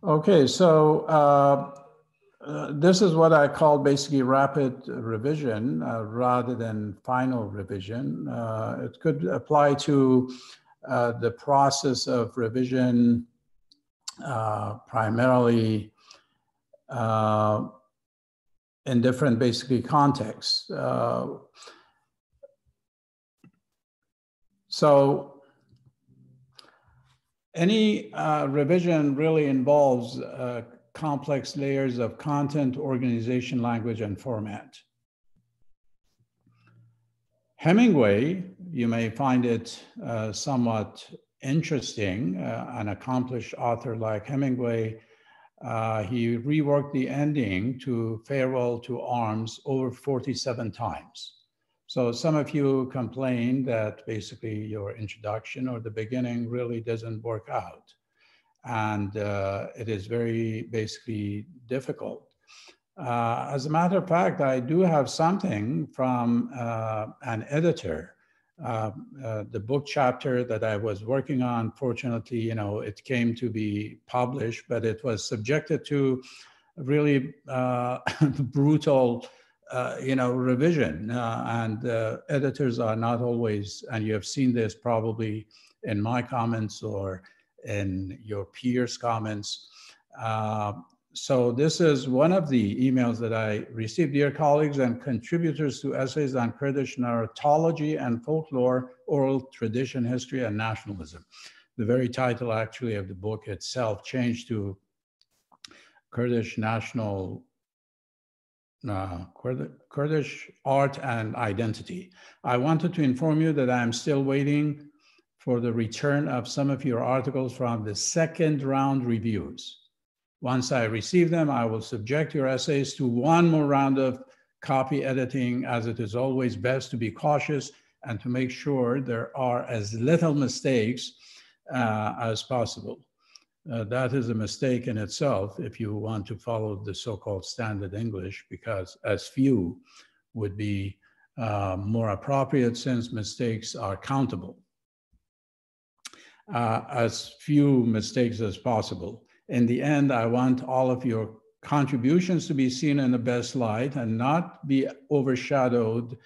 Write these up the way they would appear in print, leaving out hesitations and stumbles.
Okay, so this is what I call basically rapid revision rather than final revision. It could apply to the process of revision primarily in different basically contexts. So any revision really involves complex layers of content, organization, language, and format. Hemingway, you may find it somewhat interesting. An accomplished author like Hemingway, he reworked the ending to Farewell to Arms over 47 times. So some of you complain that basically your introduction or the beginning really doesn't work out. And it is very basically difficult. As a matter of fact, I do have something from an editor. The book chapter that I was working on, fortunately, it came to be published, but it was subjected to really brutal, revision. And editors are not always, and you have seen this probably in my comments or in your peers' comments. So this is one of the emails that I received. Dear colleagues and contributors to essays on Kurdish narratology and folklore, oral tradition, history, and nationalism. The very title actually of the book itself changed to Kurdish national, Kurdish art and identity. I wanted to inform you that I am still waiting for the return of some of your articles from the second round reviews. Once I receive them, I will subject your essays to one more round of copy editing, as it is always best to be cautious and to make sure there are as little mistakes as possible. That is a mistake in itself if you want to follow the so-called standard English, because as few would be more appropriate since mistakes are countable. As few mistakes as possible. In the end, I want all of your contributions to be seen in the best light and not be overshadowed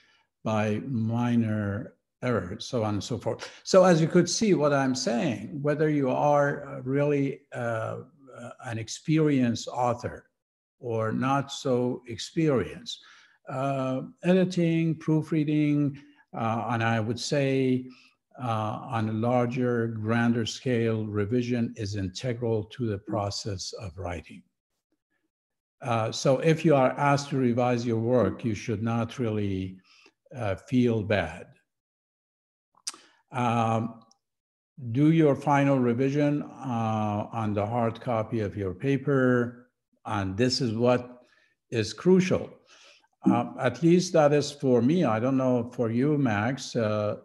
by minor errors, so on and so forth. So as you could see what I'm saying, whether you are really an experienced author or not so experienced, editing, proofreading, and I would say on a larger, grander scale, revision is integral to the process of writing. So if you are asked to revise your work, you should not really feel bad. Do your final revision on the hard copy of your paper, and this is what is crucial. At least that is for me. I don't know for you, Max.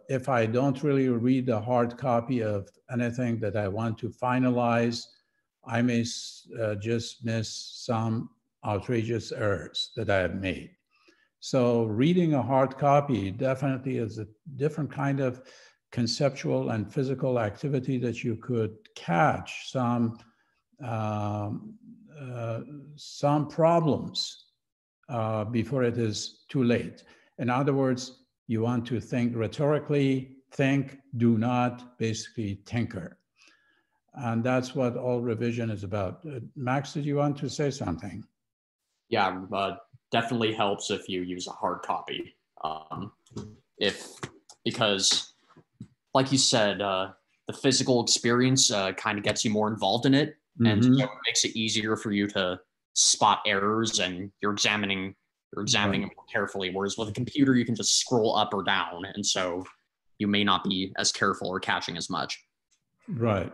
If I don't really read the hard copy of anything that I want to finalize, I may just miss some outrageous errors that I have made. So reading a hard copy definitely is a different kind of conceptual and physical activity that you could catch some problems before it is too late. In other words, you want to think rhetorically, think, do not basically tinker. And that's what all revision is about. Max, did you want to say something? Yeah, definitely helps if you use a hard copy. Because, like you said, the physical experience kind of gets you more involved in it, and so it makes it easier for you to spot errors, and you're examining them more carefully. Whereas with a computer, you can just scroll up or down, and so you may not be as careful or catching as much. Right.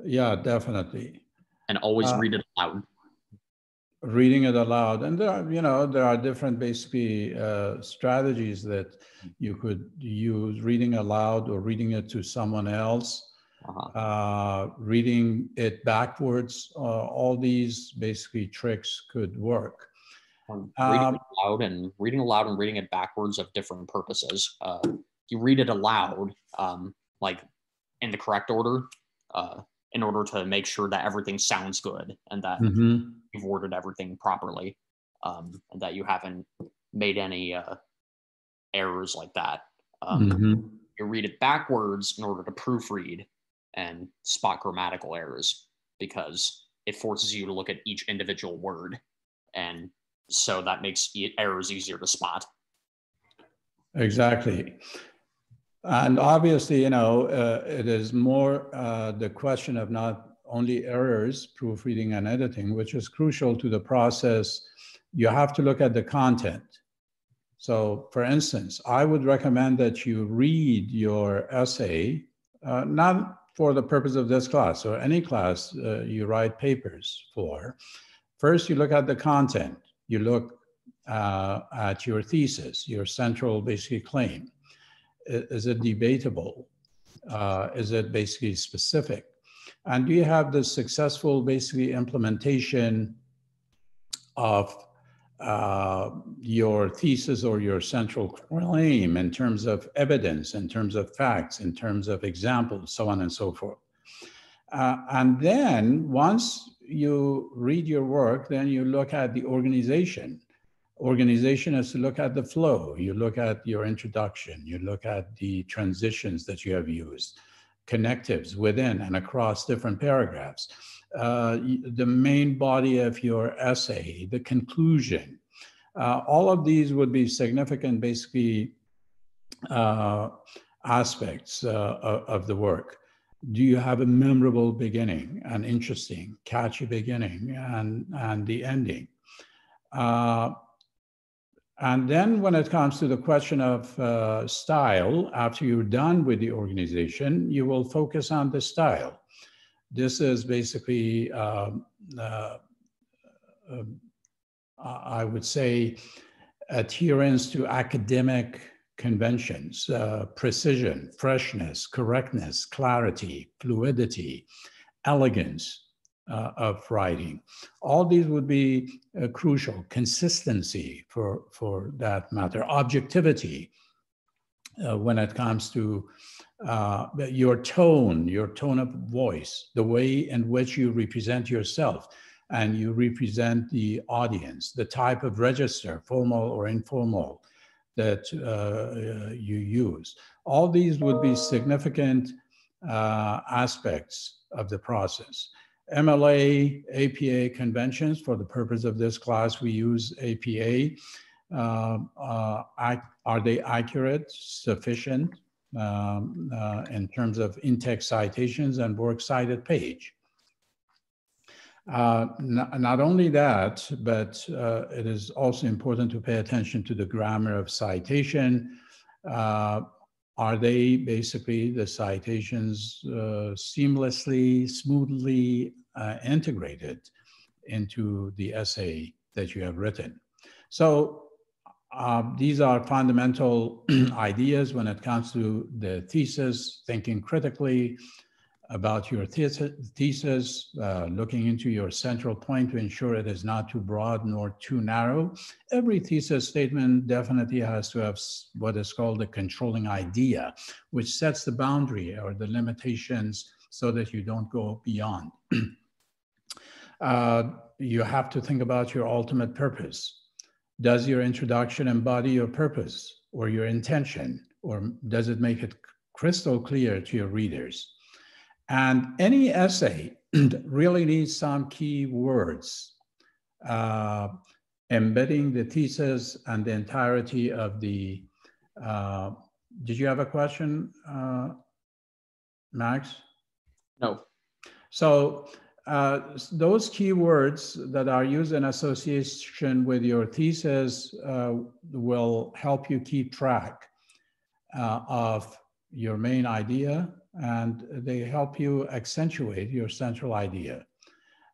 Yeah, definitely. And always read it aloud. Reading it aloud, and there are different basically strategies that you could use: reading aloud or reading it to someone else, reading it backwards. All these basically tricks could work. Reading aloud and reading it backwards have different purposes. You read it aloud, like in the correct order, in order to make sure that everything sounds good and that you've worded everything properly, and that you haven't made any errors like that. You read it backwards in order to proofread and spot grammatical errors, because it forces you to look at each individual word, and so that makes errors easier to spot. Exactly. And obviously, you know, it is more the question of not only errors, proofreading and editing, which is crucial to the process. You have to look at the content. So for instance, I would recommend that you read your essay, not for the purpose of this class or any class you write papers for. First, you look at the content. You look at your thesis, your central basically claim. Is it debatable? Is it basically specific? And do you have the successful basically implementation of your thesis or your central claim in terms of evidence, in terms of facts, in terms of examples, so on and so forth. And then once you read your work, then you look at the organization. Organization is to look at the flow. You look at your introduction. You look at the transitions that you have used, connectives within and across different paragraphs, the main body of your essay, the conclusion. All of these would be significant, basically, aspects of the work. Do you have a memorable beginning, an interesting, catchy beginning, and the ending? And then when it comes to the question of style, after you're done with the organization, you will focus on the style. This is basically, I would say, adherence to academic conventions, precision, freshness, correctness, clarity, fluidity, elegance of writing. All these would be crucial. Consistency for that matter. Objectivity when it comes to your tone of voice, the way in which you represent yourself and you represent the audience, the type of register, formal or informal, that you use. All these would be significant aspects of the process. MLA, APA conventions, for the purpose of this class, we use APA. Are they accurate, sufficient in terms of in-text citations and works cited page? Not only that, but it is also important to pay attention to the grammar of citation. Are they basically the citations seamlessly, smoothly integrated into the essay that you have written? So these are fundamental ideas when it comes to the thesis, thinking critically about your thesis, looking into your central point to ensure it is not too broad nor too narrow. Every thesis statement definitely has to have what is called a controlling idea, which sets the boundary or the limitations so that you don't go beyond. You have to think about your ultimate purpose. Does your introduction embody your purpose or your intention, or does it make it crystal clear to your readers? And any essay really needs some key words embedding the thesis and the entirety of the, did you have a question, Max? No. So those keywords that are used in association with your thesis will help you keep track of your main idea, and they help you accentuate your central idea.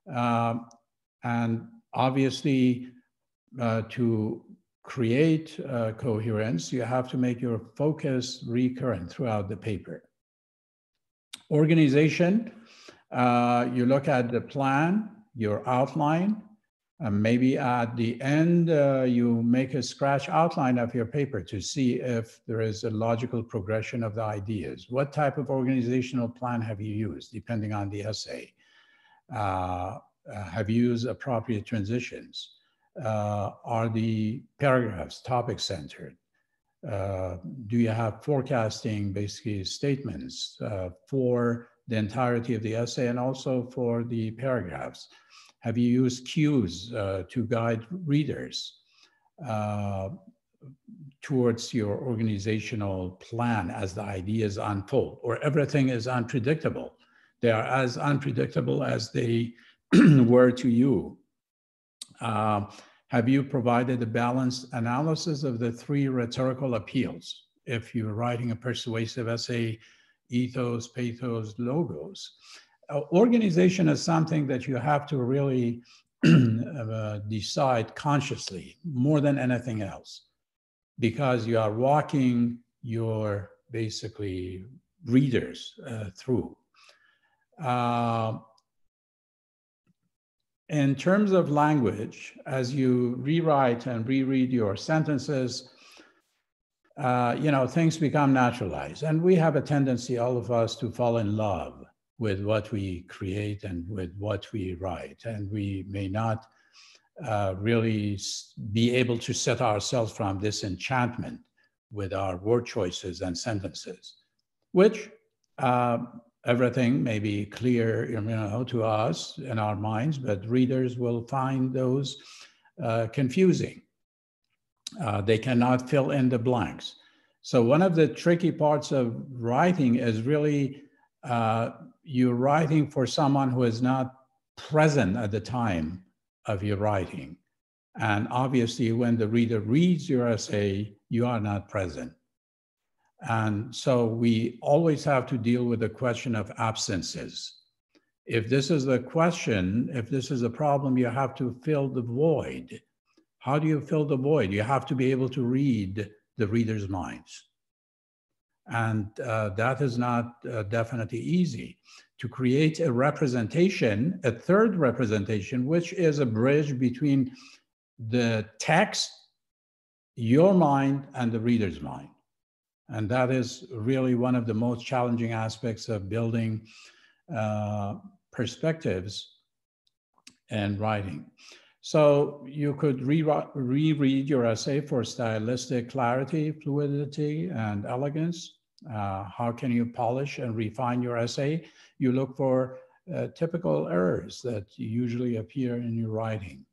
And obviously, to create coherence, you have to make your focus recurrent throughout the paper. Organization, you look at the plan, your outline, Maybe at the end, you make a scratch outline of your paper to see if there is a logical progression of the ideas. What type of organizational plan have you used, depending on the essay? Have you used appropriate transitions? Are the paragraphs topic-centered? Do you have forecasting, basically statements for the entirety of the essay and also for the paragraphs? Have you used cues to guide readers towards your organizational plan as the ideas unfold, or everything is unpredictable? They are as unpredictable as they were to you. Have you provided a balanced analysis of the three rhetorical appeals? If you're writing a persuasive essay, ethos, pathos, logos. Organization is something that you have to really decide consciously more than anything else, because you are walking your basically readers through. In terms of language, as you rewrite and reread your sentences, things become naturalized. And we have a tendency, all of us, to fall in love with what we create and with what we write. And we may not really be able to set ourselves from this enchantment with our word choices and sentences, which everything may be clear, to us in our minds, but readers will find those confusing. They cannot fill in the blanks. So one of the tricky parts of writing is really you're writing for someone who is not present at the time of your writing. And obviously, when the reader reads your essay, you are not present. And so we always have to deal with the question of absences. If this is the question, if this is a problem, you have to fill the void. How do you fill the void? You have to be able to read the reader's minds. And that is not definitely easy. To create a representation, a third representation, which is a bridge between the text, your mind, and the reader's mind. And that is really one of the most challenging aspects of building perspectives and writing. So you could reread your essay for stylistic clarity, fluidity, and elegance. How can you polish and refine your essay? You look for typical errors that usually appear in your writing.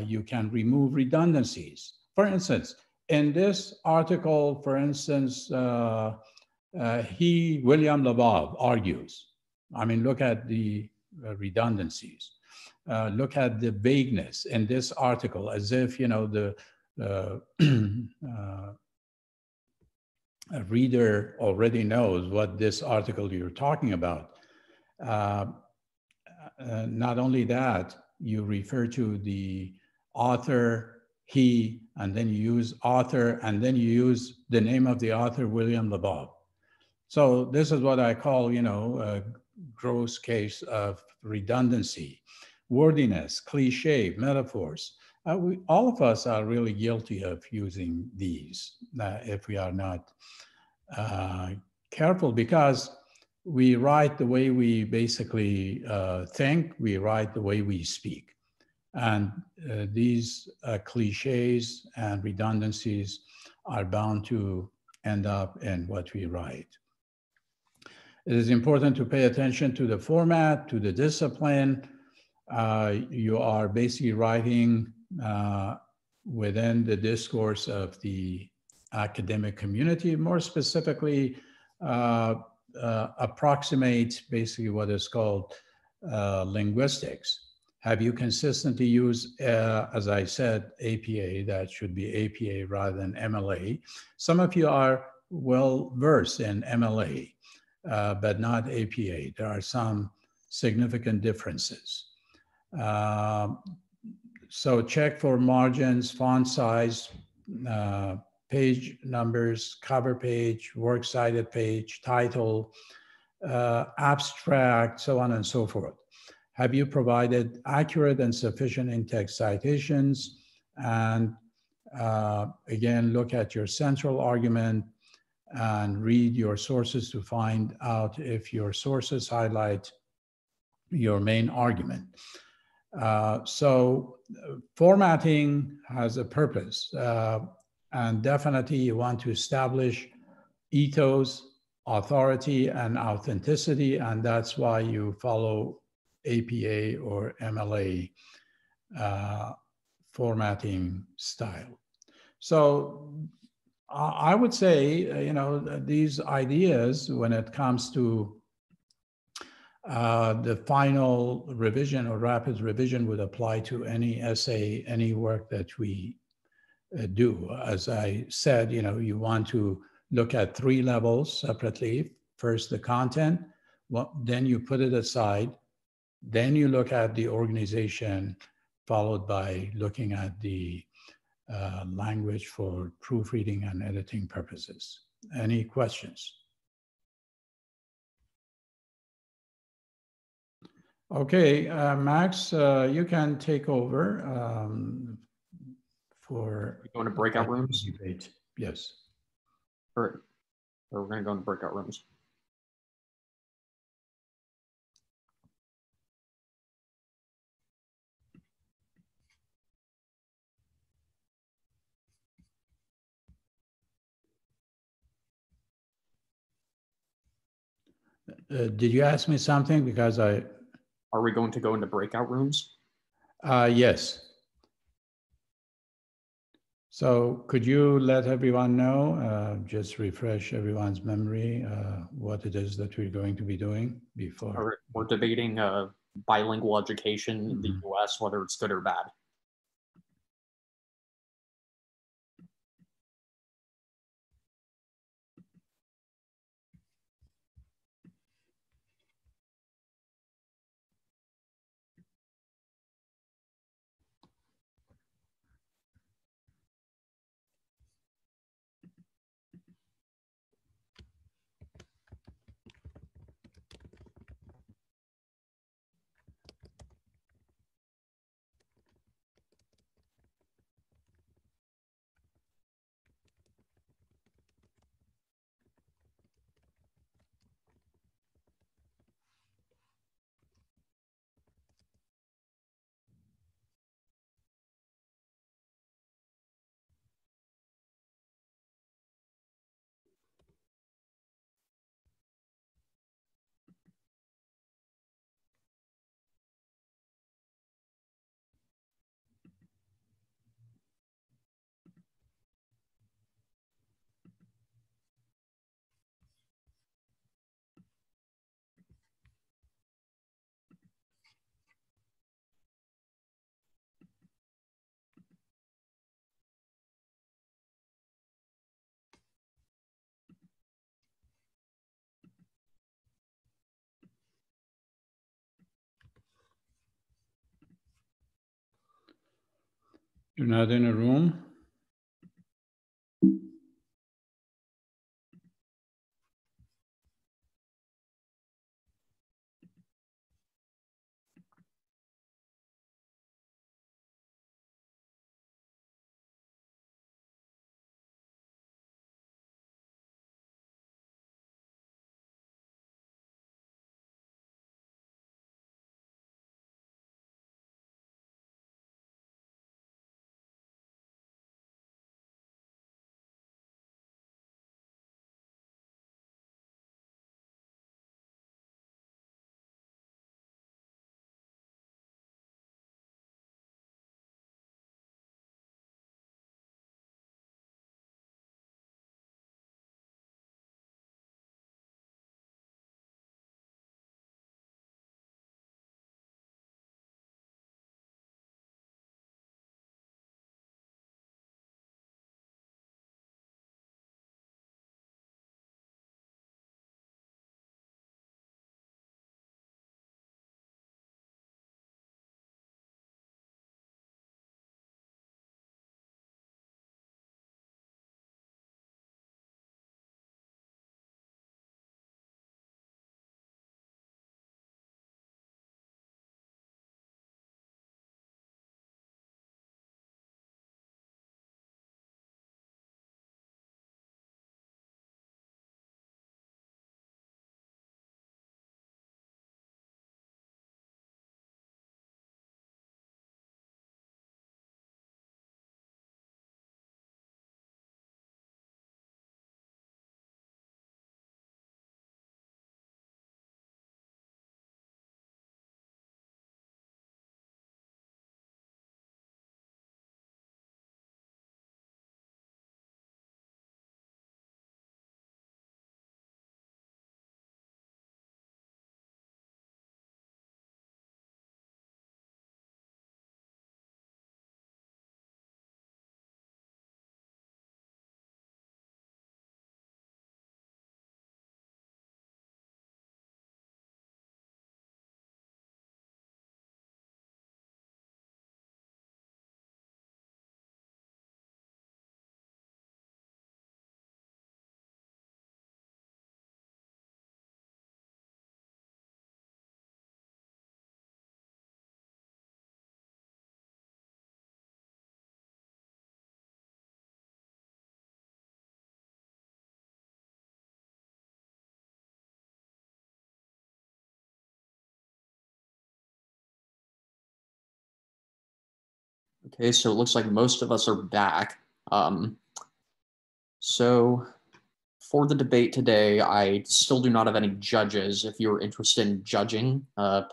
You can remove redundancies. For instance, in this article, for instance, William Labov argues. I mean, look at the redundancies. Look at the vagueness in this article, as if, a reader already knows what this article you're talking about. Not only that, you refer to the author, he, and then you use author, and then you use the name of the author, William Labov. So this is what I call, a gross case of redundancy, wordiness, cliche, metaphors. All of us are really guilty of using these if we are not careful, because we write the way we basically think, we write the way we speak. And these cliches and redundancies are bound to end up in what we write. It is important to pay attention to the format, to the discipline. You are basically writing within the discourse of the academic community, more specifically, approximate basically what is called linguistics. Have you consistently used, as I said, APA? That should be APA rather than MLA. Some of you are well versed in MLA, but not APA. There are some significant differences. So check for margins, font size, page numbers, cover page, works cited page, title, abstract, so on and so forth. have you provided accurate and sufficient in-text citations? And again, look at your central argument and read your sources to find out if your sources highlight your main argument. So formatting has a purpose, and definitely you want to establish ethos, authority, and authenticity, and that's why you follow APA or MLA formatting style. So I would say, these ideas, when it comes to the final revision or rapid revision, would apply to any essay, any work that we do. As I said, you want to look at 3 levels separately. First, the content, then you put it aside, then you look at the organization, followed by looking at the language for proofreading and editing purposes. Any questions? Okay, Max, you can take over for going to breakout rooms. Debate. Yes. Or we're going to go into breakout rooms. Did you ask me something? Because Are we going to go into breakout rooms? Yes. So could you let everyone know, just refresh everyone's memory, what it is that we're going to be doing before? We're debating bilingual education in the US, whether it's good or bad. You're not in a room? Okay, so it looks like most of us are back. So for the debate today, I still do not have any judges. If you're interested in judging,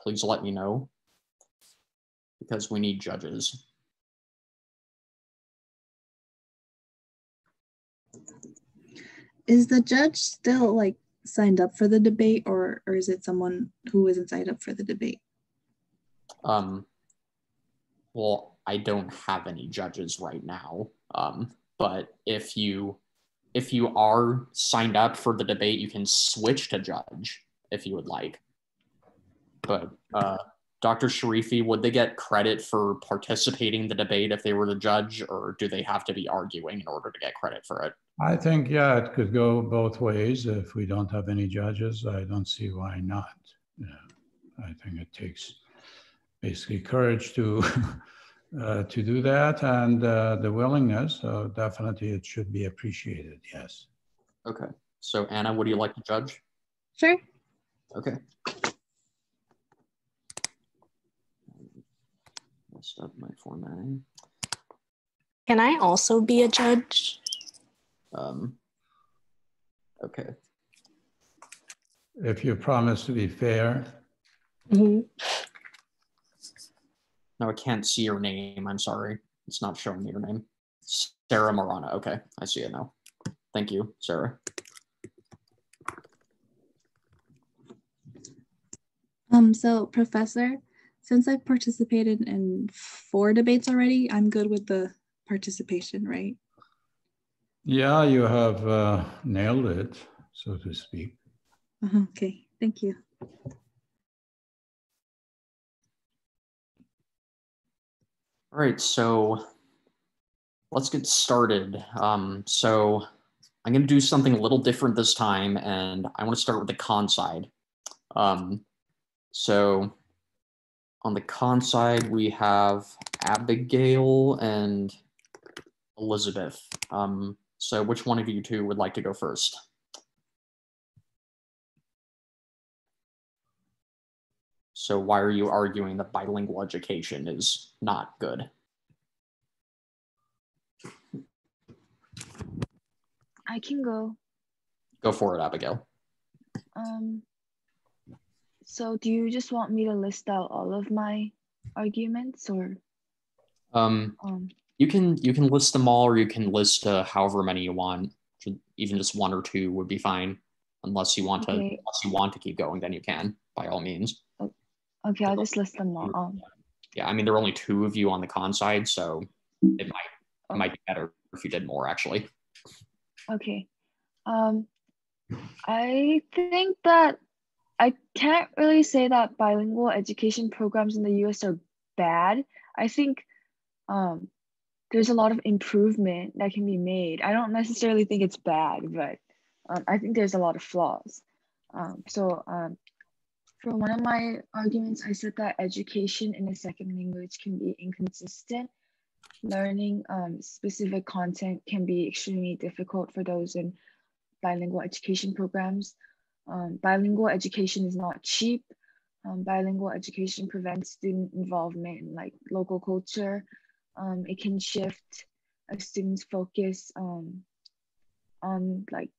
please let me know, because we need judges. Is the judge still like signed up for the debate, or is it someone who isn't signed up for the debate? Well, I don't have any judges right now. But if you are signed up for the debate, you can switch to judge if you would like. But Dr. Sharifi, would they get credit for participating in the debate if they were the judge, or do they have to be arguing in order to get credit for it? I think, yeah, it could go both ways. If we don't have any judges, I don't see why not. I think it takes basically courage to to do that, and the willingness. So definitely, it should be appreciated. Yes. Okay. So Anna, would you like to judge? Sure. Okay. Messed up my formatting. Can I also be a judge? Okay. If you promise to be fair. Mm-hmm. No, I can't see your name. I'm sorry. It's not showing me your name. Sarah Morana. Okay, I see it now. Thank you, Sarah. So Professor, since I've participated in 4 debates already, I'm good with the participation, right? Yeah, you have nailed it, so to speak. Okay, thank you. All right, so let's get started. So I'm going to do something a little different this time, and I want to start with the con side. So on the con side, we have Abigail and Elizabeth. So which one of you two would like to go first? So why are you arguing that bilingual education is not good? I can go. Go for it, Abigail. So do you just want me to list out all of my arguments, or? You can list them all, or you can list however many you want. Even just 1 or 2 would be fine, unless you want to keep going. Then you can, by all means. Okay, I'll just list them all. Yeah, I mean there are only 2 of you on the con side, so it might be better if you did more actually. Okay. I think that I can't really say that bilingual education programs in the US are bad. I think there's a lot of improvement that can be made. I don't necessarily think it's bad, but I think there's a lot of flaws. For one of my arguments, I said that education in a second language can be inconsistent. Learning specific content can be extremely difficult for those in bilingual education programs. Bilingual education is not cheap. Bilingual education prevents student involvement in like local culture. It can shift a student's focus on like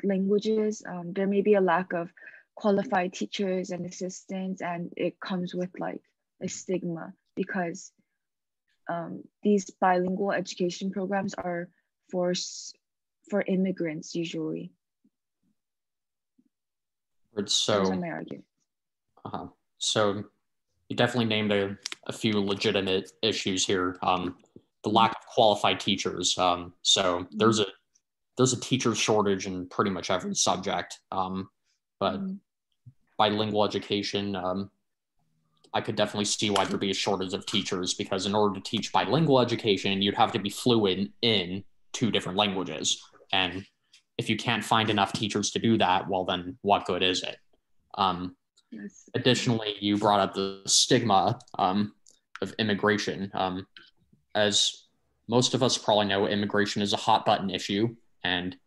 languages. There may be a lack of qualified teachers and assistants, and it comes with like a stigma because these bilingual education programs are for immigrants usually. So those are my arguments. So you definitely named a few legitimate issues here. The lack of qualified teachers. So there's a teacher shortage in pretty much every subject. But bilingual education, I could definitely see why there'd be a shortage of teachers, because in order to teach bilingual education, you'd have to be fluent in 2 different languages. And if you can't find enough teachers to do that, well, then what good is it? Yes. Additionally, you brought up the stigma of immigration. As most of us probably know, immigration is a hot button issue, and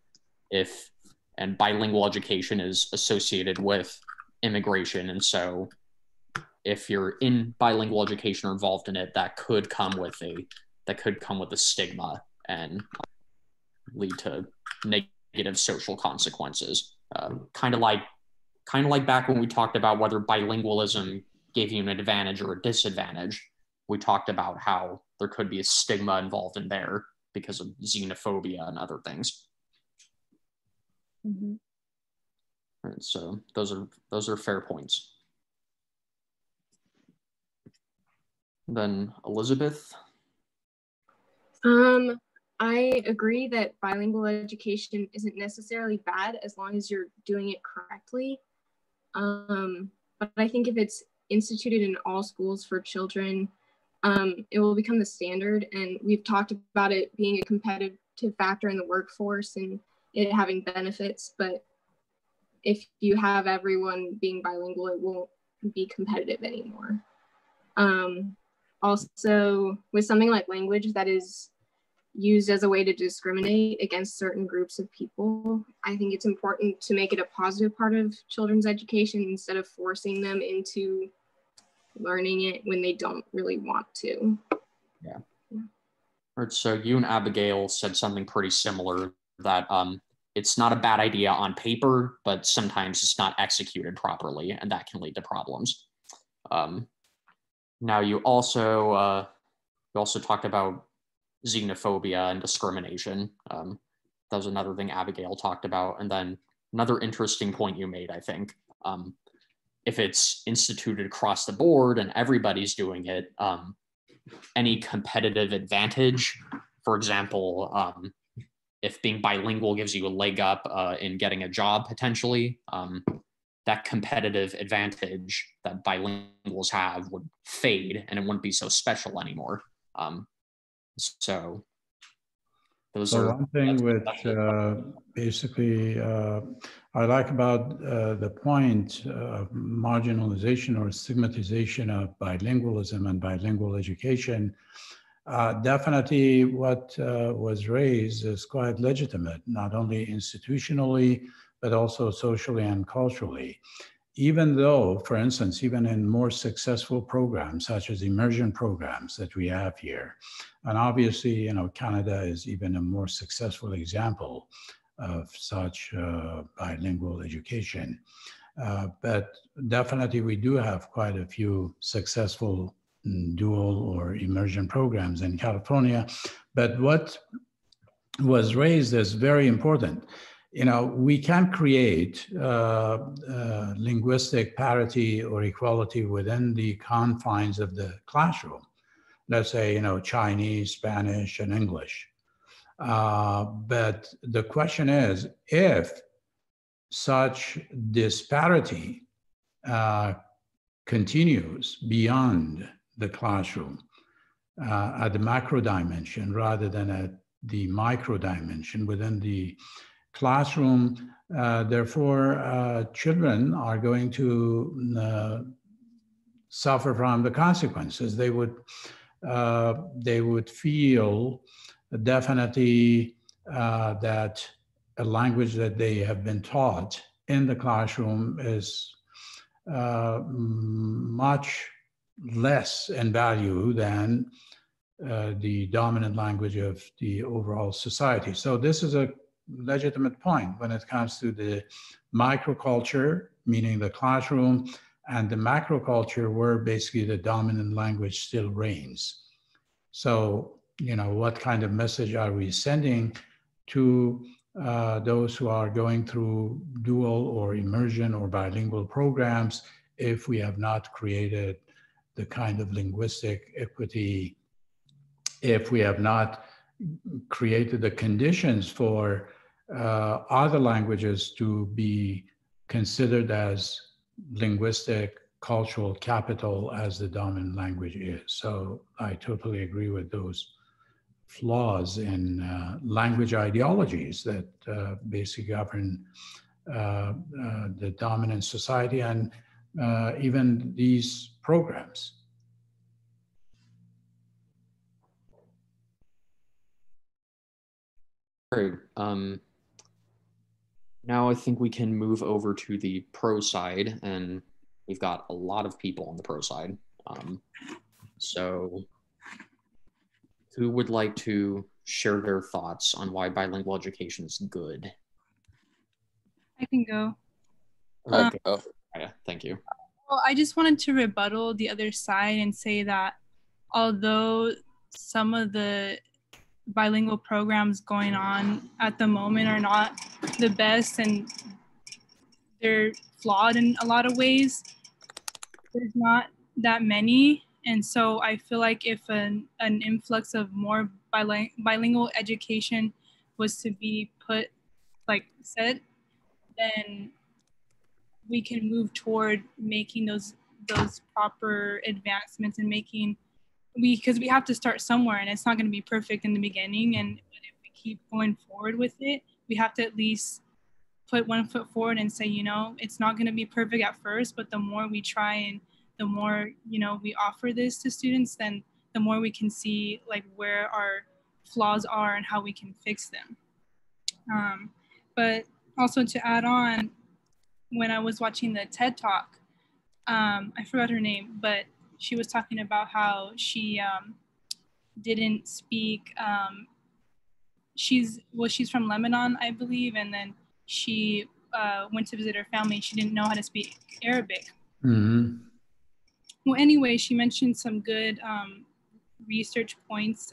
bilingual education is associated with immigration. And so if you're in bilingual education or involved in it, that could come with a that could come with a stigma and lead to negative social consequences. Kind of like back when we talked about whether bilingualism gave you an advantage or a disadvantage. We talked about how there could be a stigma involved in there because of xenophobia and other things. Mm-hmm. Right, so those are fair points. Then Elizabeth. I agree that bilingual education isn't necessarily bad as long as you're doing it correctly. But I think if it's instituted in all schools for children, it will become the standard. And we've talked about it being a competitive factor in the workforce and it having benefits. But if you have everyone being bilingual, it won't be competitive anymore. Also, with something like language that is used as a way to discriminate against certain groups of people, I think it's important to make it a positive part of children's education instead of forcing them into learning it when they don't really want to. Yeah. Right, so you and Abigail said something pretty similar, that it's not a bad idea on paper, but sometimes it's not executed properly, and that can lead to problems. Now you also talked about xenophobia and discrimination. That was another thing Abigail talked about. And then another interesting point you made, I think, if it's instituted across the board and everybody's doing it, any competitive advantage, for example, if being bilingual gives you a leg up in getting a job potentially, that competitive advantage that bilinguals have would fade and it wouldn't be so special anymore. So those are one thing which basically I like about the point of marginalization or stigmatization of bilingualism and bilingual education. Definitely what was raised is quite legitimate, not only institutionally, but also socially and culturally. Even though, for instance, even in more successful programs, such as immersion programs that we have here, and obviously, Canada is even a more successful example of such bilingual education. But definitely we do have quite a few successful dual or immersion programs in California. But what was raised is very important. We can create linguistic parity or equality within the confines of the classroom. Let's say, Chinese, Spanish, and English. But the question is, if such disparity continues beyond the classroom at the macro dimension rather than at the micro dimension within the classroom, therefore, children are going to suffer from the consequences. They would feel definitely that a language that they have been taught in the classroom is much less in value than the dominant language of the overall society. So this is a legitimate point when it comes to the microculture, meaning the classroom, and the macroculture where basically the dominant language still reigns. So, what kind of message are we sending to those who are going through dual or immersion or bilingual programs if we have not created the kind of linguistic equity, if we have not created the conditions for other languages to be considered as linguistic cultural capital as the dominant language is. So I totally agree with those flaws in language ideologies that basically govern the dominant society and even these programs. Great. Now I think we can move over to the pro side, and we've got a lot of people on the pro side. So Who would like to share their thoughts on why bilingual education is good? I can go. Okay. Yeah, thank you. Well, I just wanted to rebuttal the other side and say that although some of the bilingual programs going on at the moment are not the best and they're flawed in a lot of ways, there's not that many. And so I feel like if an influx of more bilingual education was to be put, like said, then we can move toward making those proper advancements and making because we have to start somewhere and it's not going to be perfect in the beginning, and if we keep going forward with it, we have to at least put one foot forward and say, you know, it's not going to be perfect at first, but the more we try and the more, you know, we offer this to students, then the more we can see like where our flaws are and how we can fix them. But also to add on, when I was watching the TED Talk, I forgot her name, but she was talking about how she didn't speak. She's from Lebanon, I believe, and then she went to visit her family. She didn't know how to speak Arabic. Mm-hmm. Well, anyway, she mentioned some good research points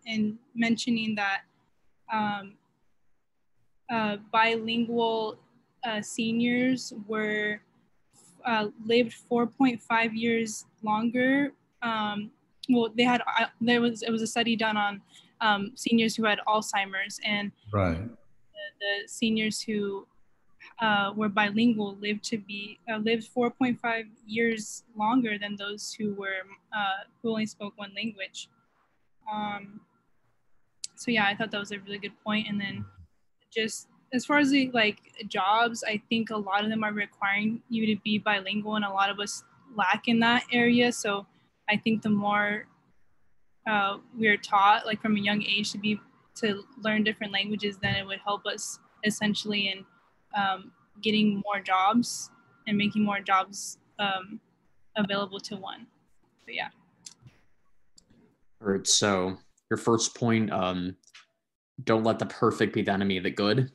and mentioning that bilingual seniors were lived 4.5 years longer. Well, it was a study done on seniors who had Alzheimer's, and Right. the seniors who were bilingual lived 4.5 years longer than those who only spoke one language. So yeah, I thought that was a really good point. And then just as far as the like jobs, I think a lot of them are requiring you to be bilingual, and a lot of us lack in that area. So I think the more we're taught like from a young age to learn different languages, then it would help us essentially in getting more jobs and making more jobs available to one. But yeah. All right, so your first point, don't let the perfect be the enemy of the good.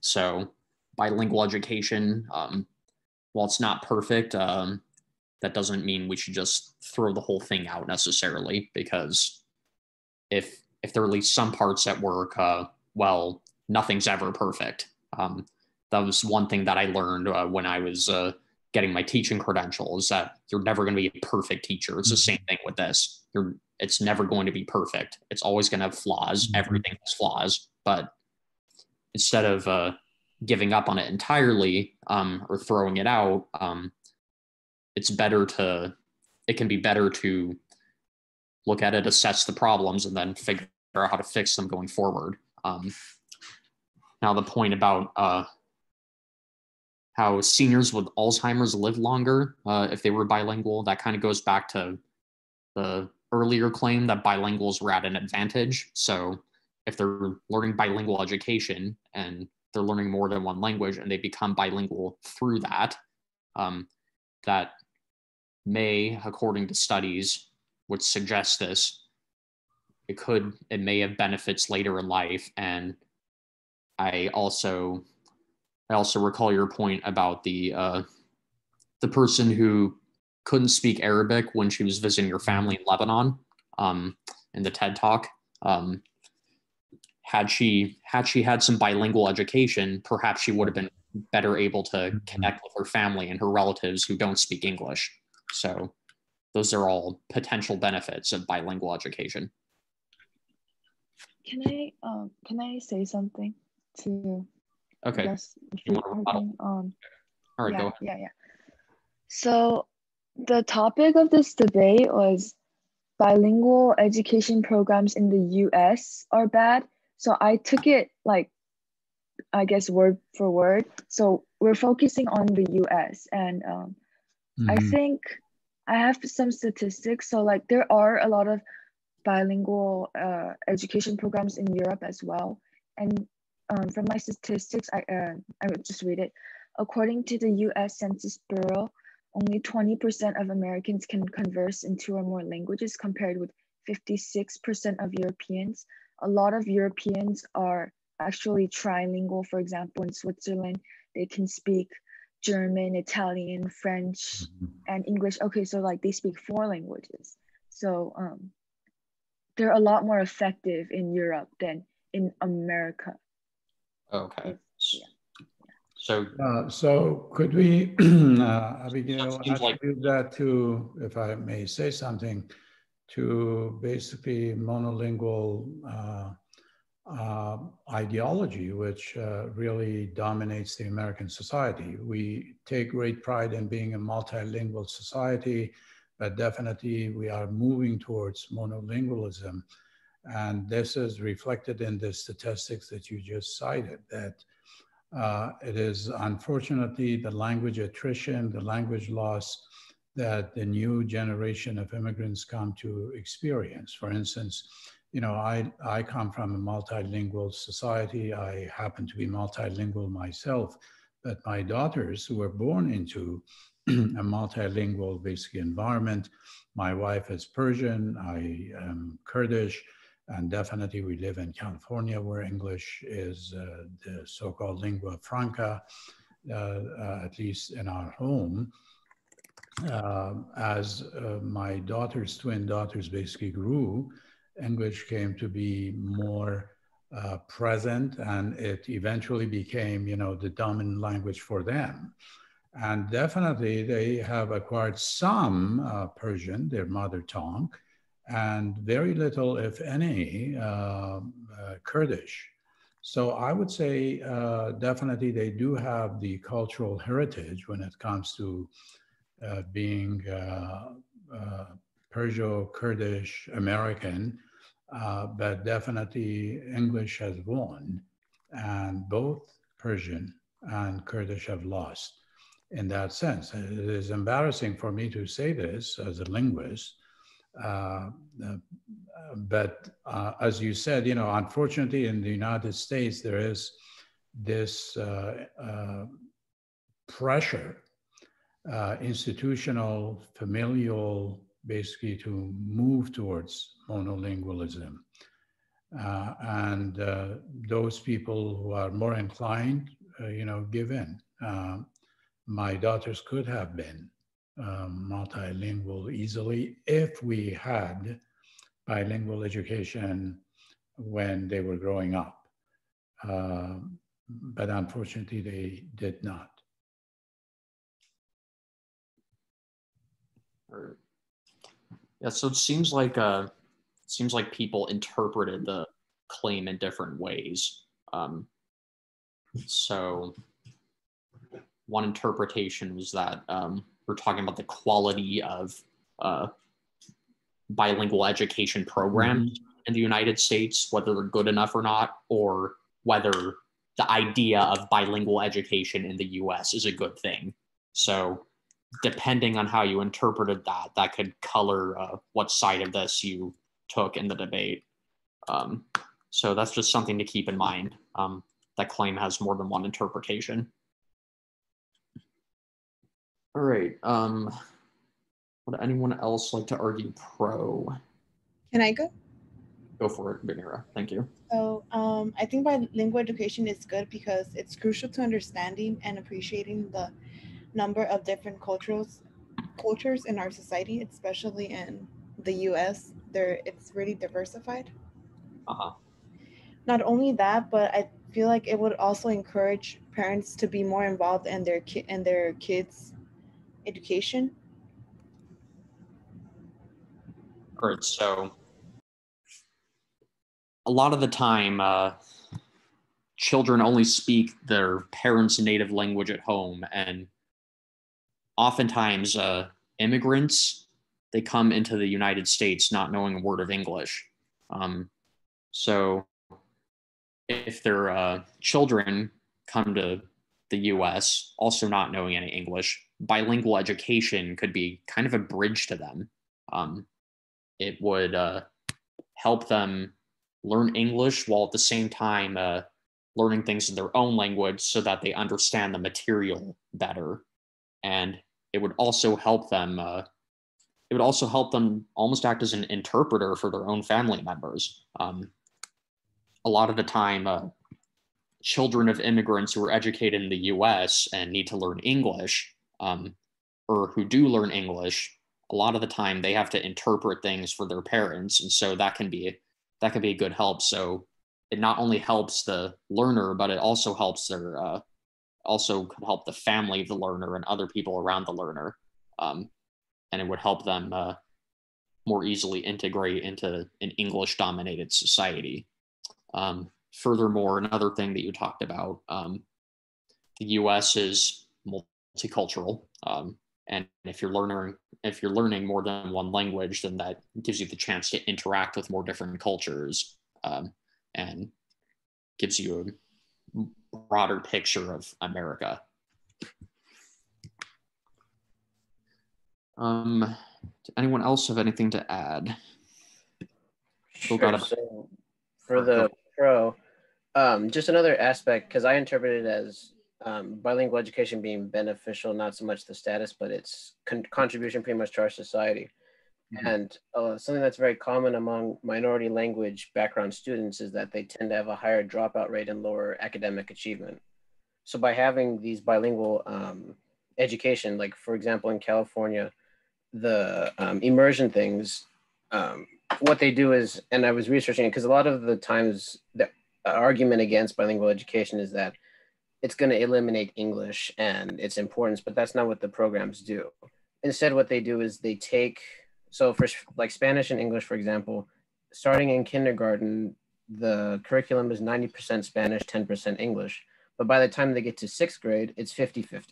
So bilingual education, while it's not perfect, that doesn't mean we should just throw the whole thing out necessarily, because if there are at least some parts that work, well, nothing's ever perfect. That was one thing that I learned when I was getting my teaching credentials, that you're never going to be a perfect teacher. It's the same thing with this. It's never going to be perfect. It's always going to have flaws. Everything has flaws. But instead of giving up on it entirely or throwing it out, it can be better to look at it, assess the problems, and then figure out how to fix them going forward. Now, the point about how seniors with Alzheimer's live longer if they were bilingual, that kind of goes back to the earlier claim that bilinguals were at an advantage. So if they're learning bilingual education and they're learning more than one language and they become bilingual through that, that may, according to studies, which suggest this, it may have benefits later in life. And I also recall your point about the person who couldn't speak Arabic when she was visiting her family in Lebanon, in the TED Talk. Had she had some bilingual education, perhaps she would have been better able to connect with her family and her relatives who don't speak English. So those are all potential benefits of bilingual education. Can I say something to? Okay. Yes. All right, yeah, go ahead. Yeah. So the topic of this debate was bilingual education programs in the US are bad. So I took it like, I guess, word for word. So we're focusing on the US, and I think I have some statistics. So like there are a lot of bilingual education programs in Europe as well. And from my statistics, I would just read it. According to the US Census Bureau, only 20% of Americans can converse in 2 or more languages, compared with 56% of Europeans. A lot of Europeans are actually trilingual. For example, in Switzerland, they can speak German, Italian, French, and English. Okay, so like they speak 4 languages. So they're a lot more effective in Europe than in America. Okay. Yeah. So could we, Abigail, attribute that to, if I may say something, to basically monolingual ideology, which really dominates the American society. We take great pride in being a multilingual society, but definitely we are moving towards monolingualism. And this is reflected in the statistics that you just cited, that it is unfortunately the language attrition, the language loss that the new generation of immigrants come to experience. For instance, you know, I come from a multilingual society. I happen to be multilingual myself, but my daughters who were born into a multilingual basic environment, my wife is Persian, I am Kurdish, and definitely we live in California where English is the so-called lingua franca, at least in our home. As my twin daughters basically grew, English came to be more present, and it eventually became, you know, the dominant language for them. And definitely they have acquired some Persian, their mother tongue, and very little, if any, Kurdish. So I would say definitely they do have the cultural heritage when it comes to being Perso-Kurdish American, but definitely English has won, and both Persian and Kurdish have lost in that sense. It is embarrassing for me to say this as a linguist, but as you said, you know, unfortunately in the United States, there is this pressure, institutional, familial, basically to move towards monolingualism. And those people who are more inclined, you know, give in. My daughters could have been multilingual easily if we had bilingual education when they were growing up. But unfortunately, they did not. Yeah, so it seems like people interpreted the claim in different ways. So one interpretation was that we're talking about the quality of bilingual education programs in the United States, whether they're good enough or not, or whether the idea of bilingual education in the US is a good thing. So depending on how you interpreted that, that could color what side of this you took in the debate. So that's just something to keep in mind. That claim has more than one interpretation. All right. Would anyone else like to argue pro? Can I go? Go for it, Benira. Thank you. So I think bilingual education is good because it's crucial to understanding and appreciating the number of different cultures in our society, especially in the US. It's really diversified. Not only that, but I feel like it would also encourage parents to be more involved in their kids' education. All right, so a lot of the time, children only speak their parents' native language at home, and oftentimes immigrants, they come into the United States not knowing a word of English. So if their children come to the US also not knowing any English, bilingual education could be kind of a bridge to them. It would help them learn English while at the same time learning things in their own language so that they understand the material better. And it would also help them it would also help them almost act as an interpreter for their own family members. A lot of the time, children of immigrants who are educated in the US and need to learn English, or who do learn English, a lot of the time they have to interpret things for their parents. And so that can be a good help. So it not only helps the learner, but it also helps also could help the family of the learner and other people around the learner. And it would help them more easily integrate into an English dominated society. Furthermore, another thing that you talked about, the US is multicultural. And if you're learning more than one language, then that gives you the chance to interact with more different cultures, and gives you a broader picture of America. Does anyone else have anything to add? Sure. So for the pro, just another aspect, because I interpret it as bilingual education being beneficial, not so much the status, but its contribution pretty much to our society. Mm-hmm. And something that's very common among minority language background students is that they tend to have a higher dropout rate and lower academic achievement. So by having these bilingual education, like for example, in California, the immersion things, what they do is, and I was researching it because a lot of the times the argument against bilingual education is that it's going to eliminate English and its importance, but that's not what the programs do. Instead, what they do is they take, so for like Spanish and English, for example, starting in kindergarten, the curriculum is 90% Spanish, 10% English. But by the time they get to 6th grade, it's 50-50.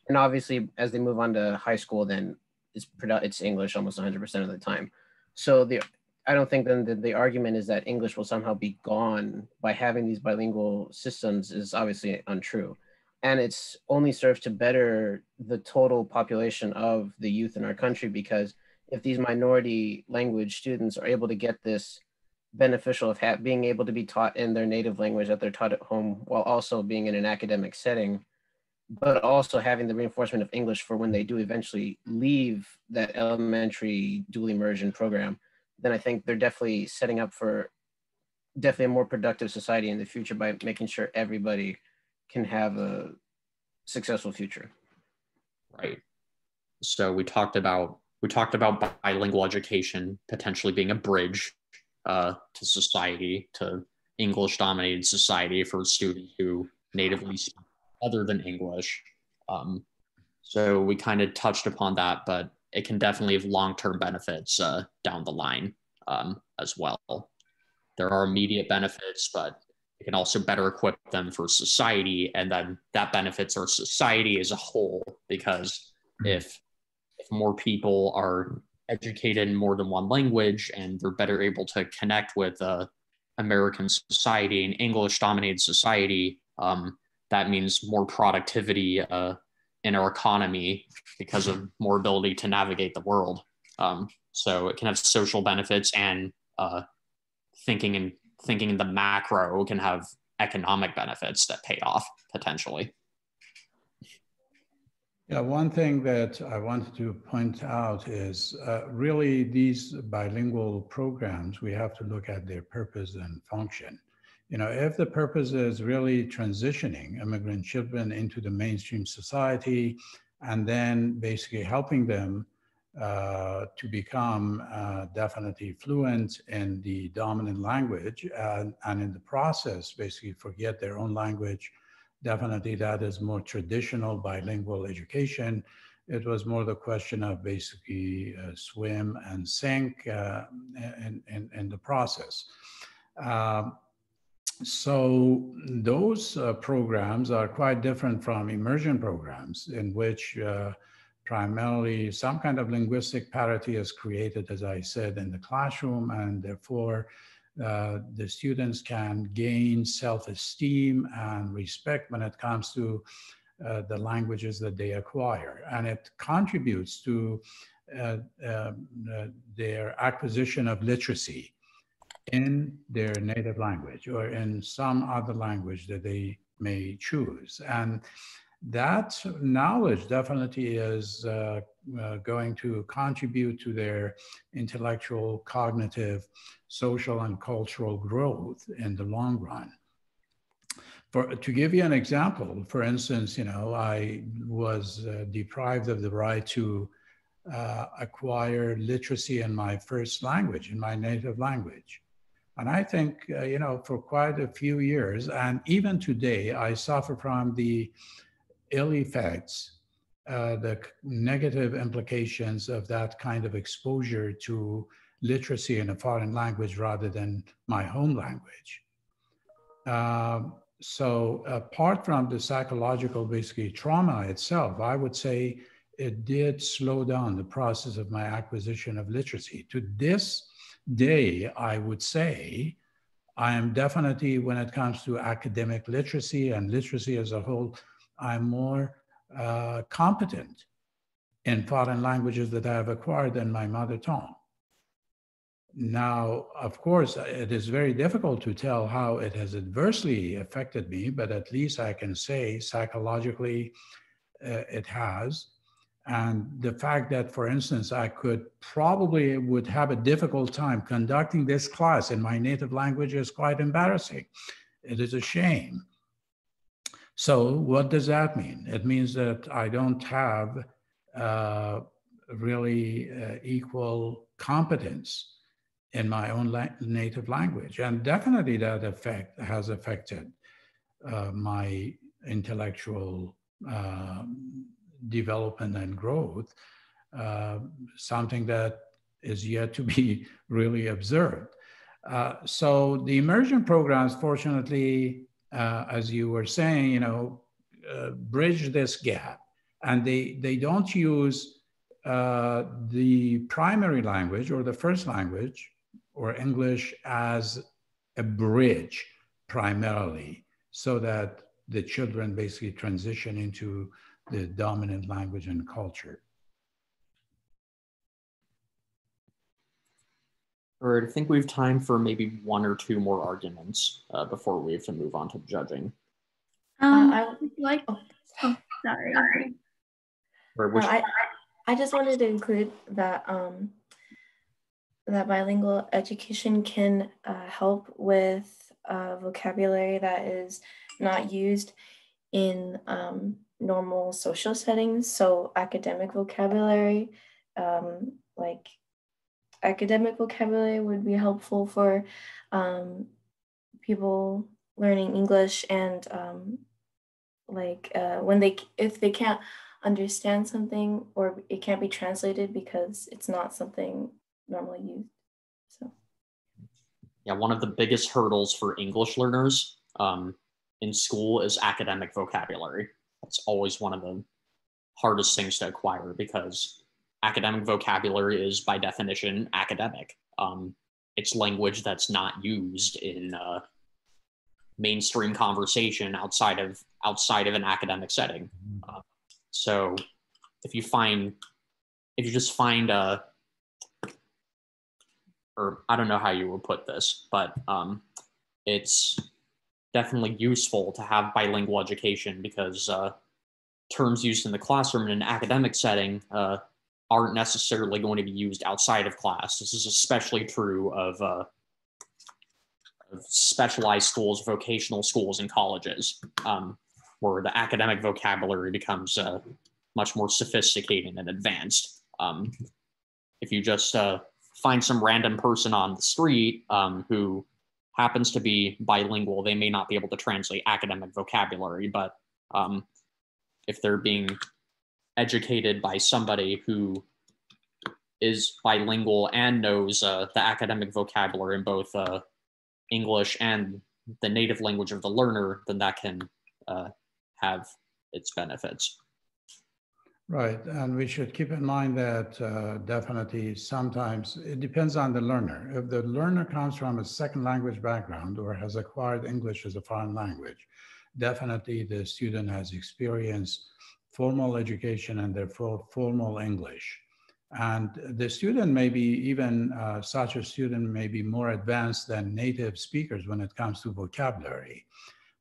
And obviously, as they move on to high school, then it's English almost 100% of the time. So I don't think then the argument is that English will somehow be gone by having these bilingual systems is obviously untrue. And it's only serves to better the total population of the youth in our country, because if these minority language students are able to get this beneficial of being able to be taught in their native language that they're taught at home while also being in an academic setting, but also having the reinforcement of English for when they do eventually leave that elementary dual immersion program, then I think they're definitely setting up for definitely a more productive society in the future by making sure everybody can have a successful future. Right. So we talked about bilingual education potentially being a bridge to society, to English-dominated society for students who natively speak other than English. So we kind of touched upon that, but it can definitely have long-term benefits down the line as well. There are immediate benefits, but it can also better equip them for society, and then that benefits our society as a whole, because if more people are educated in more than one language and they're better able to connect with American society and English-dominated society, that means more productivity in our economy because of more ability to navigate the world. So it can have social benefits, and thinking in the macro can have economic benefits that pay off potentially. Yeah, one thing that I wanted to point out is really these bilingual programs, we have to look at their purpose and function. You know, if the purpose is really transitioning immigrant children into the mainstream society and then basically helping them to become definitely fluent in the dominant language and in the process basically forget their own language, definitely that is more traditional bilingual education. It was more the question of basically swim and sink in the process. So those programs are quite different from immersion programs, in which primarily some kind of linguistic parity is created, as I said, in the classroom, and therefore the students can gain self-esteem and respect when it comes to the languages that they acquire. And it contributes to their acquisition of literacy in their native language or in some other language that they may choose. And that knowledge definitely is going to contribute to their intellectual, cognitive, social, and cultural growth in the long run. To give you an example, for instance, I was deprived of the right to acquire literacy in my first language, in my native language. And I think, for quite a few years, and even today, I suffer from the ill effects, the negative implications of that kind of exposure to literacy in a foreign language rather than my home language. So apart from the psychological, basically, trauma itself, I would say it did slow down the process of my acquisition of literacy. To this day, I would say I am definitely, when it comes to academic literacy and literacy as a whole, I'm more competent in foreign languages that I have acquired than my mother tongue. Now, of course, it is very difficult to tell how it has adversely affected me, but at least I can say psychologically it has. And the fact that, for instance, I would have a difficult time conducting this class in my native language is quite embarrassing. It is a shame. So what does that mean? It means that I don't have really equal competence in my own native language. And definitely that has affected my intellectual development and growth, something that is yet to be really observed. So the immersion programs, fortunately, as you were saying, bridge this gap. And they don't use the primary language or the first language or English as a bridge primarily, so that the children basically transition into the dominant language and culture. All right, I think we have time for maybe one or two more arguments before we have to move on to judging. I would like. Oh, sorry. I just wanted to include that that bilingual education can help with vocabulary that is not used in normal social settings. So academic vocabulary, academic vocabulary would be helpful for people learning English, and if they can't understand something or it can't be translated because it's not something normally used. So yeah, one of the biggest hurdles for English learners in school is academic vocabulary. That's always one of the hardest things to acquire, because academic vocabulary is by definition academic. It's language that's not used in mainstream conversation outside of an academic setting. So if you just find or I don't know how you would put this, but it's definitely useful to have bilingual education, because terms used in the classroom in an academic setting aren't necessarily going to be used outside of class. This is especially true of specialized schools, vocational schools, and colleges, where the academic vocabulary becomes much more sophisticated and advanced. If you just find some random person on the street who happens to be bilingual, they may not be able to translate academic vocabulary, but if they're being educated by somebody who is bilingual and knows the academic vocabulary in both English and the native language of the learner, then that can have its benefits. Right, and we should keep in mind that definitely sometimes it depends on the learner. If the learner comes from a second language background or has acquired English as a foreign language, definitely the student has experienced formal education and therefore formal English. And the student may be even, such a student may be more advanced than native speakers when it comes to vocabulary.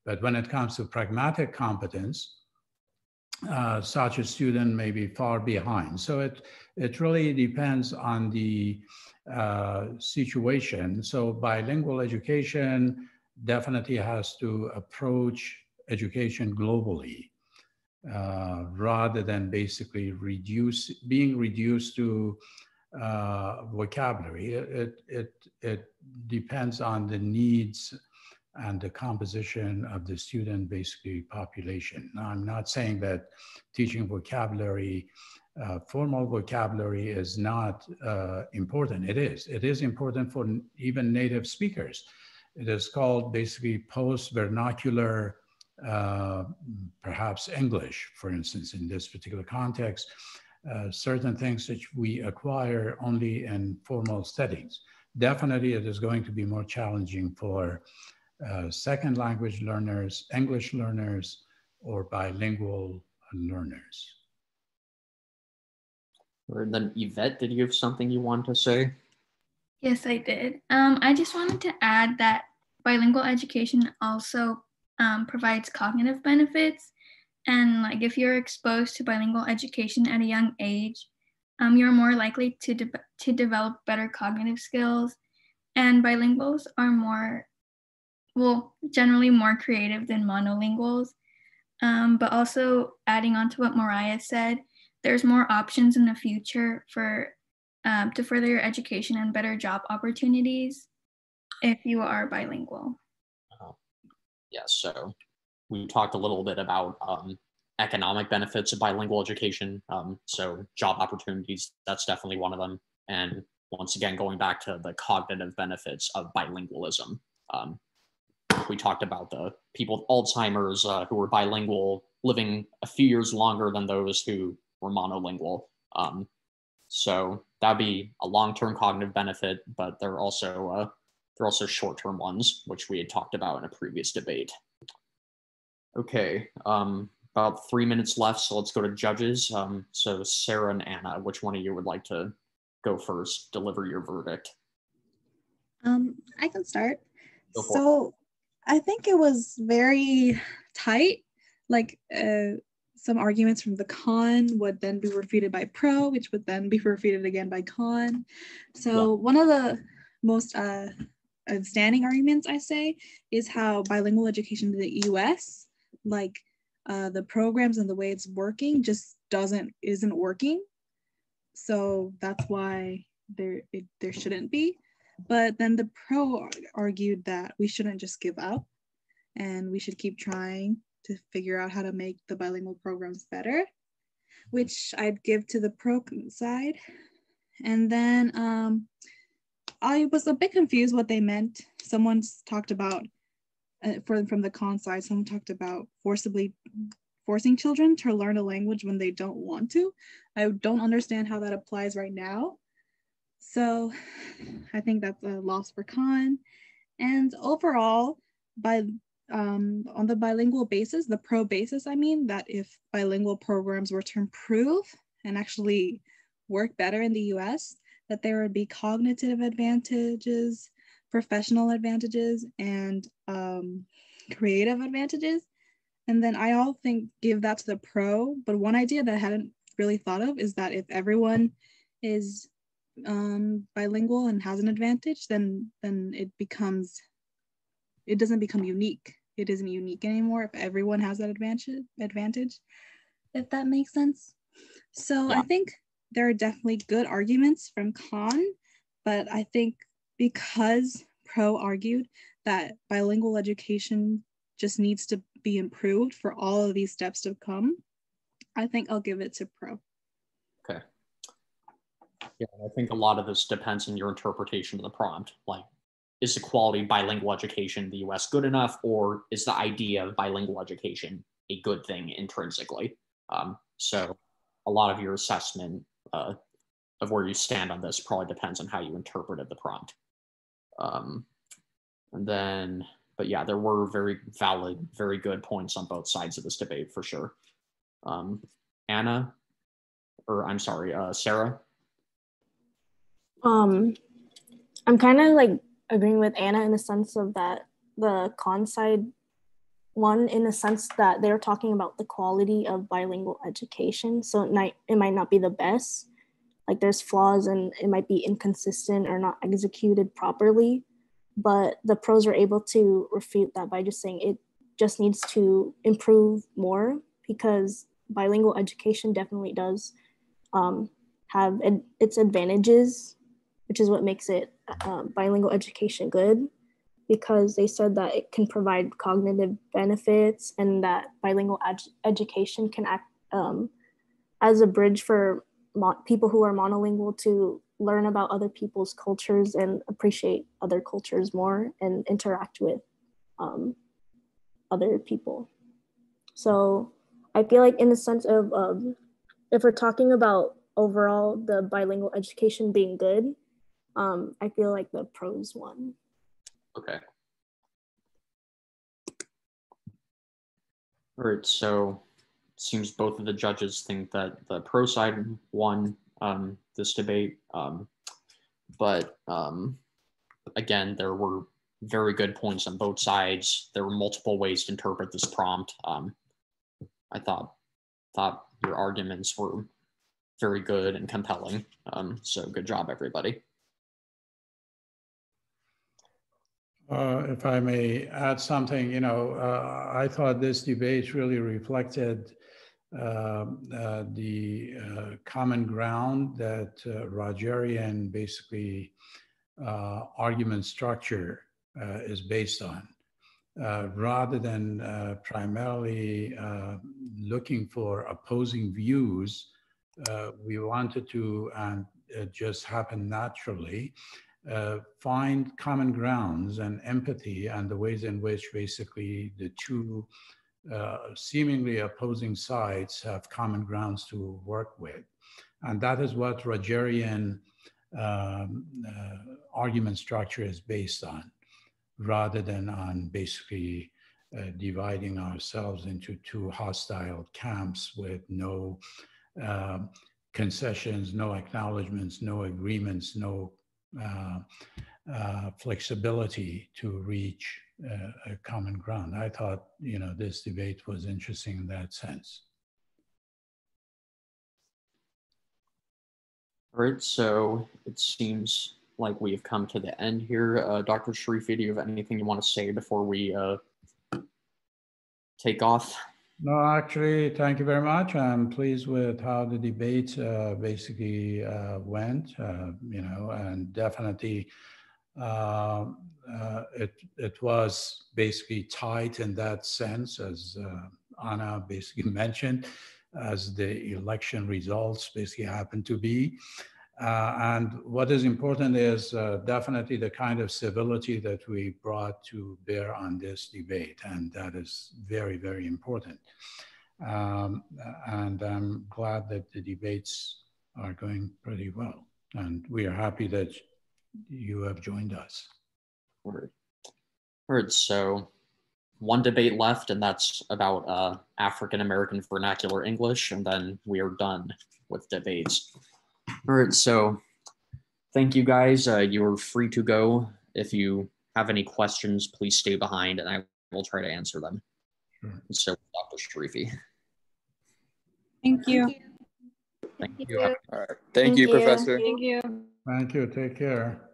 But when it comes to pragmatic competence, such a student may be far behind. So it really depends on the situation. So bilingual education definitely has to approach education globally rather than basically being reduced to vocabulary. It depends on the needs and the composition of the student basically population. Now, I'm not saying that teaching vocabulary, formal vocabulary is not important. It is. It is important for even native speakers. It is called basically post-vernacular, perhaps English, for instance, in this particular context. Certain things that we acquire only in formal settings. Definitely, it is going to be more challenging for second language learners, English learners, or bilingual learners. And then Yvette, did you have something you wanted to say? Yes, I did. I just wanted to add that bilingual education also provides cognitive benefits. And like if you're exposed to bilingual education at a young age, you're more likely to develop better cognitive skills. And bilinguals are generally more creative than monolinguals. But also adding on to what Mariah said, there's more options in the future to further your education and better job opportunities if you are bilingual. Yeah, so we talked a little bit about economic benefits of bilingual education. So job opportunities, that's definitely one of them. And once again, going back to the cognitive benefits of bilingualism. We talked about the people with Alzheimer's who were bilingual living a few years longer than those who were monolingual. So that'd be a long-term cognitive benefit, but there are also short-term ones, which we had talked about in a previous debate. Okay, about 3 minutes left, so let's go to judges. So Sarah and Anna, which one of you would like to go first, deliver your verdict? I can start. So I think it was very tight. Like some arguments from the con would then be refuted by pro, which would then be refuted again by con. So one of the most outstanding arguments, I say, is how bilingual education in the US, like the programs and the way it's working just isn't working. So that's why there shouldn't be. But then the pro argued that we shouldn't just give up and we should keep trying to figure out how to make the bilingual programs better, which I'd give to the pro side. And then I was a bit confused what they meant. Someone talked about, from the con side, someone talked about forcing children to learn a language when they don't want to. I don't understand how that applies right now. So I think that's a loss for con. And overall, on the bilingual basis, the pro basis, I mean, that if bilingual programs were to improve and actually work better in the US, that there would be cognitive advantages, professional advantages, and creative advantages. And then I all think give that to the pro. But one idea that I hadn't really thought of is that if everyone is bilingual and has an advantage, then it doesn't become unique. It isn't unique anymore if everyone has that advantage, if that makes sense. So I think there are definitely good arguments from con, but I think because pro argued that bilingual education just needs to be improved for all of these steps to come, I think I'll give it to pro. Okay. Yeah, I think a lot of this depends on your interpretation of the prompt. Like, is the quality of bilingual education in the US good enough, or is the idea of bilingual education a good thing intrinsically? So a lot of your assessment of where you stand on this probably depends on how you interpreted the prompt. But yeah, there were very valid, very good points on both sides of this debate for sure. Sarah? I'm kind of like agreeing with Anna in the sense of that the con side one in a sense that they're talking about the quality of bilingual education. So it might not be the best. Like there's flaws and it might be inconsistent or not executed properly. But the pros were able to refute that by just saying it just needs to improve more, because bilingual education definitely does have its advantages, which is what makes it bilingual education good, because they said that it can provide cognitive benefits and that bilingual education can act as a bridge for people who are monolingual to learn about other people's cultures and appreciate other cultures more and interact with other people. So I feel like in the sense of if we're talking about overall the bilingual education being good, I feel like the pros won. Okay. All right, so it seems both of the judges think that the pro side won this debate, but again, there were very good points on both sides. There were multiple ways to interpret this prompt. I thought your arguments were very good and compelling. So good job, everybody. If I may add something, I thought this debate really reflected the common ground that Rogerian basically argument structure is based on. Rather than primarily looking for opposing views, we wanted to, and it just happened naturally, find common grounds and empathy and the ways in which basically the two seemingly opposing sides have common grounds to work with. And that is what Rogerian argument structure is based on, rather than on basically dividing ourselves into two hostile camps with no concessions, no acknowledgements, no agreements, no flexibility to reach a common ground. I thought, this debate was interesting in that sense. All right, so it seems like we've come to the end here. Dr. Sharifi, do you have anything you want to say before we take off? No, actually, thank you very much. I'm pleased with how the debate basically went, and definitely it was basically tight in that sense, as Anna basically mentioned, as the election results basically happen to be. And what is important is definitely the kind of civility that we brought to bear on this debate. And that is very, very important. And I'm glad that the debates are going pretty well. And we are happy that you have joined us. All right, so one debate left, and that's about African-American vernacular English, and then we are done with debates. All right, so thank you guys. You're free to go. If you have any questions, please stay behind and I will try to answer them. Sure. So, Dr. Sharifi. Thank you. Thank you. All right. Thank you, Professor. Thank you. Thank you. Take care.